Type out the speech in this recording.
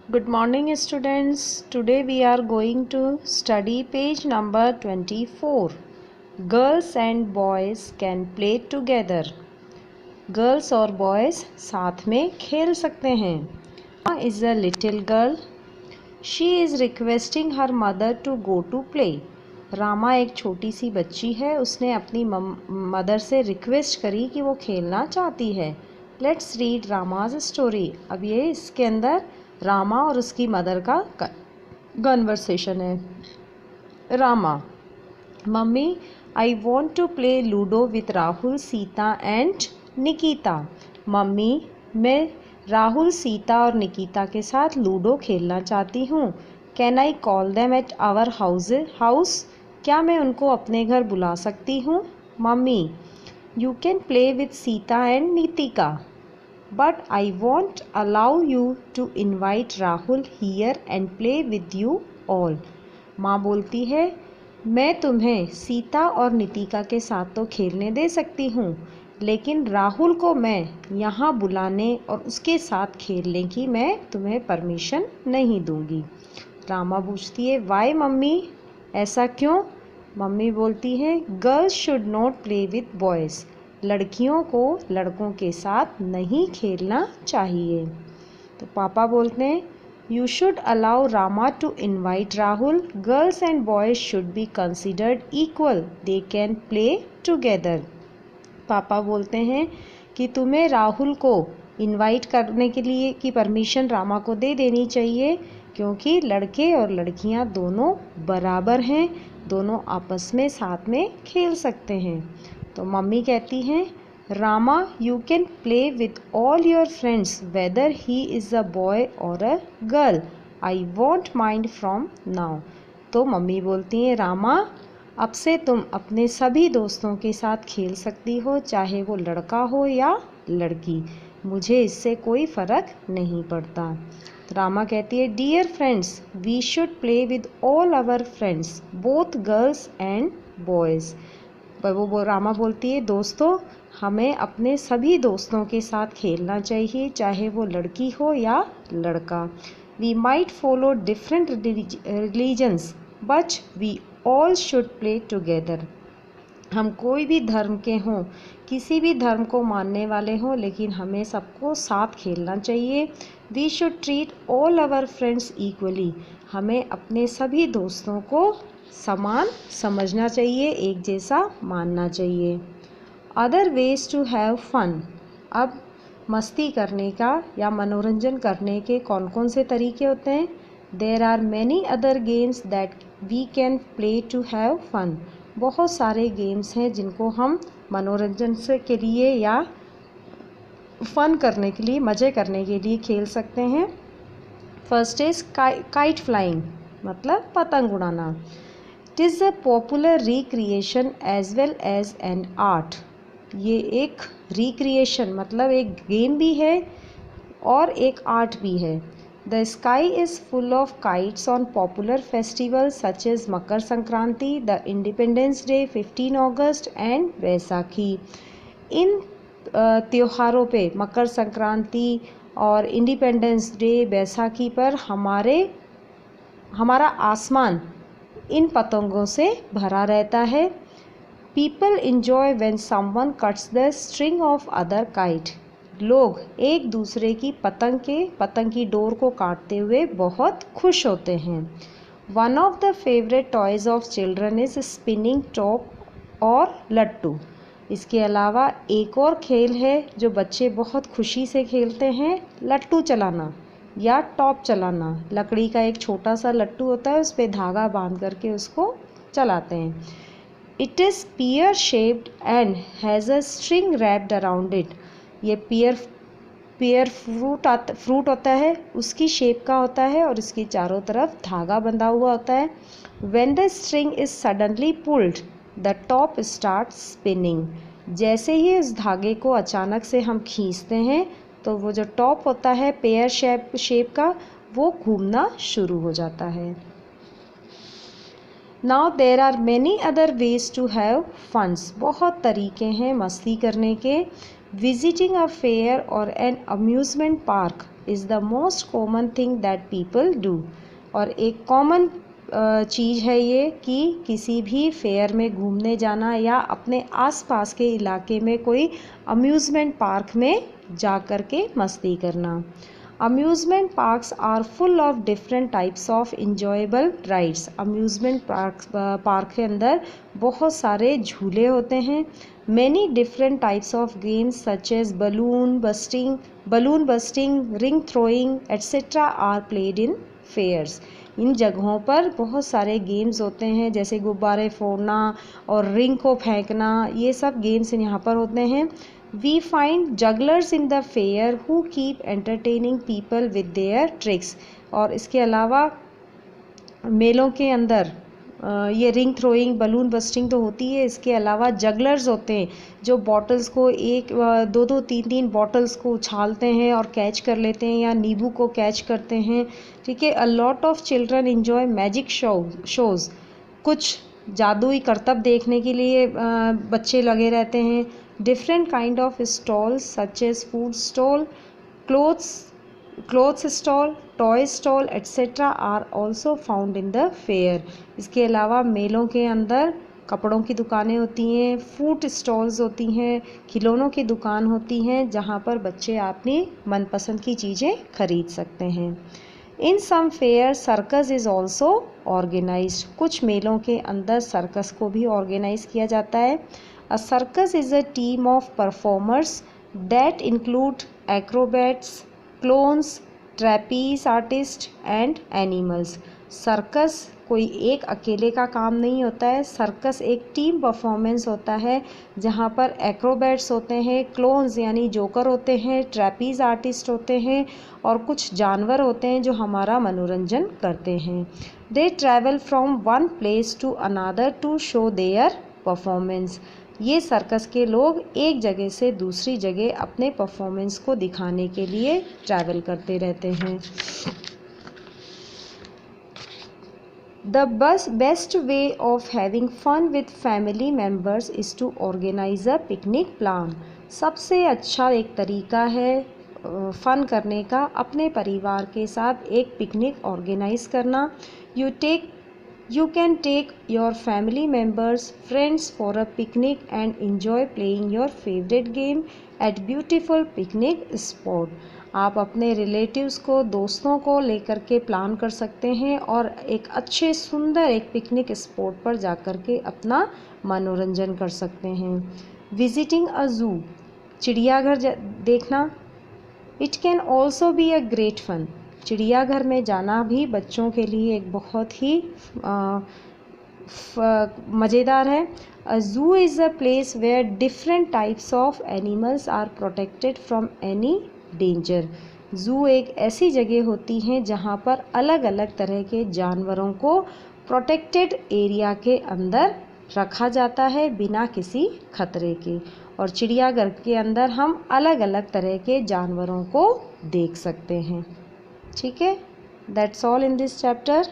Good morning students. Today we are going to study page number 24. Girls and boys can play together. Girls और boys साथ में खेल सकते हैं. Rama is a little girl. She is requesting her mother to go to play. Rama एक छोटी सी बच्ची है. उसने अपनी मदर से रिक्वेस्ट करी कि वो खेलना चाहती है. Let's read Rama's story. अब ये इसके अंदर रामा और उसकी मदर का कन्वर्सेशन है. Rama: mummy, I want to play ludo with Rahul, Sita and Nikita. Mummy, मैं राहुल, सीता और निकिता के साथ लूडो खेलना चाहती हूँ. Can I call them at our house? क्या मैं उनको अपने घर बुला सकती हूँ? Mummy: you can play with Sita and Nitika, but I won't allow you to invite Rahul here and play with you all. माँ बोलती है, मैं तुम्हें सीता और नितिका के साथ तो खेलने दे सकती हूँ, लेकिन राहुल को मैं यहाँ बुलाने और उसके साथ खेलने की मैं तुम्हें परमिशन नहीं दूँगी. रामा पूछती है, वाई मम्मी, ऐसा क्यों? मम्मी बोलती है, girls should not play with boys. लड़कियों को लड़कों के साथ नहीं खेलना चाहिए. तो पापा बोलते हैं, you should allow Rama to invite Rahul. Girls and boys should be considered equal. They can play together. पापा बोलते हैं कि तुम्हें राहुल को इनवाइट करने के लिए की परमिशन रामा को दे देनी चाहिए, क्योंकि लड़के और लड़कियां दोनों बराबर हैं, दोनों आपस में साथ में खेल सकते हैं. तो मम्मी कहती हैं, Rama, you can play with all your friends whether he is a boy or a girl. I won't mind from now. तो मम्मी बोलती हैं, रामा, अब से तुम अपने सभी दोस्तों के साथ खेल सकती हो, चाहे वो लड़का हो या लड़की. मुझे इससे कोई फ़र्क नहीं पड़ता. रामा कहती है, dear friends, we should play with all our friends, both girls and boys. वो रामा बोलती है, दोस्तों, हमें अपने सभी दोस्तों के साथ खेलना चाहिए, चाहे वो लड़की हो या लड़का. We might follow different religions but we all should play together. हम कोई भी धर्म के हों, किसी भी धर्म को मानने वाले हों, लेकिन हमें सबको साथ खेलना चाहिए. We should treat all our friends equally. हमें अपने सभी दोस्तों को समान समझना चाहिए, एक जैसा मानना चाहिए. Other ways to have fun. अब मस्ती करने का या मनोरंजन करने के कौन कौन से तरीके होते हैं? There are many other games that we can play to have fun. बहुत सारे गेम्स हैं जिनको हम मनोरंजन से के लिए या फ़न करने के लिए, मज़े करने के लिए खेल सकते हैं. फर्स्ट इज़ काइट फ्लाइंग, मतलब पतंग उड़ाना. It is a popular recreation as well as an art. ये एक रिक्रिएशन मतलब एक गेम भी है और एक आर्ट भी है. The sky is full of kites on popular festivals such as Makar Sankranti, the Independence Day, 15 August and Vaisakhi. इन त्योहारों पे, मकर संक्रांति और इंडिपेंडेंस डे, बैसाखी पर हमारा आसमान इन पतंगों से भरा रहता है. People enjoy when someone cuts the string of other kite. लोग एक दूसरे की पतंग की डोर को काटते हुए बहुत खुश होते हैं. One of the favourite toys of children is spinning top और लट्टू. इसके अलावा एक और खेल है जो बच्चे बहुत खुशी से खेलते हैं, लट्टू चलाना या टॉप चलाना. लकड़ी का एक छोटा सा लट्टू होता है, उस पर धागा बांध करके उसको चलाते हैं. It is pear shaped and has a string wrapped around it. ये पियर फ्रूट होता है, उसकी शेप का होता है और इसकी चारों तरफ धागा बंधा हुआ होता है. When the string is suddenly pulled the top start spinning. जैसे ही इस धागे को अचानक से हम खींचते हैं तो वो जो टॉप होता है पेयर शेप का, वो घूमना शुरू हो जाता है. Now there are many other ways to have funds. बहुत तरीके हैं मस्ती करने के. Visiting a fair or an amusement park is the most common thing that people do. और एक कॉमन चीज़ है ये कि किसी भी फेयर में घूमने जाना या अपने आसपास के इलाके में कोई अम्यूज़मेंट पार्क में जा कर के मस्ती करना। Amusement parks are full of different types of enjoyable rides. Amusement park के अंदर बहुत सारे झूले होते हैं। Many different types of games such as balloon bursting, ring throwing etcetera are played in fairs. इन जगहों पर बहुत सारे गेम्स होते हैं, जैसे गुब्बारे फोड़ना और रिंग को फेंकना, ये सब गेम्स यहाँ पर होते हैं। We find jugglers in the fair who keep entertaining people with their tricks। और इसके अलावा मेलों के अंदर ये रिंग थ्रोइंग, बलून बस्टिंग तो होती है, इसके अलावा जगलर्स होते हैं जो बॉटल्स को एक दो दो तीन तीन बॉटल्स को उछालते हैं और कैच कर लेते हैं, या नींबू को कैच करते हैं। ठीक है। A lot of children enjoy magic shows. कुछ जादुई करतब देखने के लिए बच्चे लगे रहते हैं। Different kind of stalls such as food stall, clothes stall, toy stall etcetera are also found in the fair. इसके अलावा मेलों के अंदर कपड़ों की दुकानें होती हैं, फूड स्टॉल्स होती हैं, खिलौनों की दुकान होती हैं, जहाँ पर बच्चे अपनी मनपसंद की चीज़ें खरीद सकते हैं। In some fair circus is also organised. कुछ मेलों के अंदर सर्कस को भी ऑर्गेनाइज किया जाता है। A circus is a team of performers that include acrobats, clowns, trapeze artists and animals। Circus कोई एक अकेले का काम नहीं होता है। सर्कस एक टीम परफॉर्मेंस होता है जहाँ पर एक्रोबैट्स होते हैं, क्लोन्स यानी जोकर होते हैं, ट्रैपीज आर्टिस्ट होते हैं और कुछ जानवर होते हैं जो हमारा मनोरंजन करते हैं। They travel from one place to another to show their performance. ये सर्कस के लोग एक जगह से दूसरी जगह अपने परफॉर्मेंस को दिखाने के लिए ट्रैवल करते रहते हैं। The best way of having fun with family members is to organise a picnic plan. सबसे अच्छा एक तरीका है फ़न करने का अपने परिवार के साथ एक पिकनिक ऑर्गेनाइज करना। You can take your family members, friends for a picnic and enjoy playing your favorite game at beautiful picnic spot। आप अपने रिलेटिव्स को, दोस्तों को लेकर के प्लान कर सकते हैं और एक अच्छे सुंदर एक पिकनिक स्पॉट पर जाकर के अपना मनोरंजन कर सकते हैं। विजिटिंग अ ज़ू, चिड़ियाघर देखना। It can also be a great fun. चिड़ियाघर में जाना भी बच्चों के लिए एक बहुत ही मज़ेदार है। A zoo is a place where different types of animals are protected from any danger. Zoo एक ऐसी जगह होती है जहाँ पर अलग अलग तरह के जानवरों को प्रोटेक्टेड एरिया के अंदर रखा जाता है बिना किसी खतरे के। और चिड़ियाघर के अंदर हम अलग अलग तरह के जानवरों को देख सकते हैं। ठीक है। That's all in this chapter.